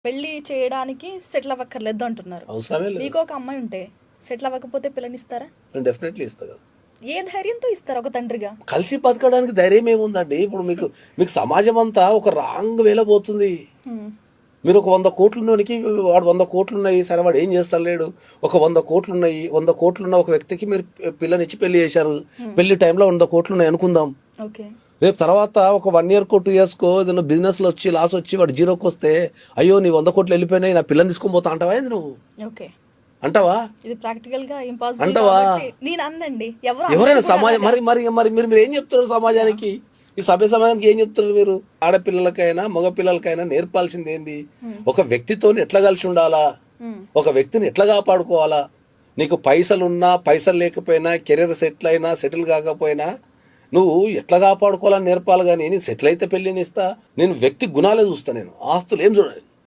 పెళ్లి చేయడానికి సెటిల్ అవ్వక్కర్లేదు అంటున్నారు. అవసరమే లేదు. మీకు ఒక అమ్మాయి ఉంటే సెటిల్ అవ్వకపోతే పిల్లనిస్తారా? నేను డెఫినెట్లీ ఇస్తాను కదా. ఏ ధైర్యంతో ఇస్తారు ఒక తండ్రిగా? కలిసి బతకడానికి ధైర్యం ఏముందండి? ఇప్పుడు మీకు సమాజం అంతా ఒక రాంగ్ వేలో పోతుంది. మీరు ఒక 100 కోట్లున్నోనికి వాడు 100 కోట్లు ఉన్నాయి, సరే వాడు ఏం చేస్తలేడు. ఒక 100 కోట్లు ఉన్నాయి, 100 కోట్లున్న ఒక వ్యక్తికి మీరు పిల్లనిచ్చి పెళ్లి చేశారు. పెళ్లి టైంలో 100 కోట్లు ఉన్నాయి అనుకుందాం. ఓకే, రేపు తర్వాత ఒక 1 ఇయర్కో 2 ఇయర్స్కో ఏదైనా బిజినెస్లో వచ్చి లాస్ వచ్చి వాడు జీరోకి వస్తే, అయ్యో నీ 100 కోట్లు వెళ్ళిపోయినాయి, నా పిల్లని తీసుకొని పోతా అంటావా? ఏంది నువ్వు ఓకే, అంటావా? ఇది ప్రాక్టికల్ గా ఇంపాసిబుల్ అంటావా? నేను అన్నండి. ఎవరైనా సమాజం మరి మరి మరి మీరు ఏం చెప్తున్నారు సమాజానికి? ఈ సమాజానికి ఏం చెప్తున్నారు మీరు? ఆడపిల్లలకైనా మగ పిల్లలకైనా నేర్పాల్సింది ఏంది? ఒక వ్యక్తితో ఎట్లా కలిసి ఉండాలా, ఒక వ్యక్తిని ఎట్లా కాపాడుకోవాలా. నీకు పైసలున్నా పైసలు లేకపోయినా, కెరీర్ సెటిల్ అయినా సెటిల్ కాకపోయినా నువ్వు ఎట్లా కాపాడుకోవాలని నేర్పాలి. కానీ నేను సెటిల్ అయితే పెళ్ళిని ఇస్తా, నేను వ్యక్తి గుణాలే చూస్తా. నేను ఆస్తులు ఏం చూడాలి.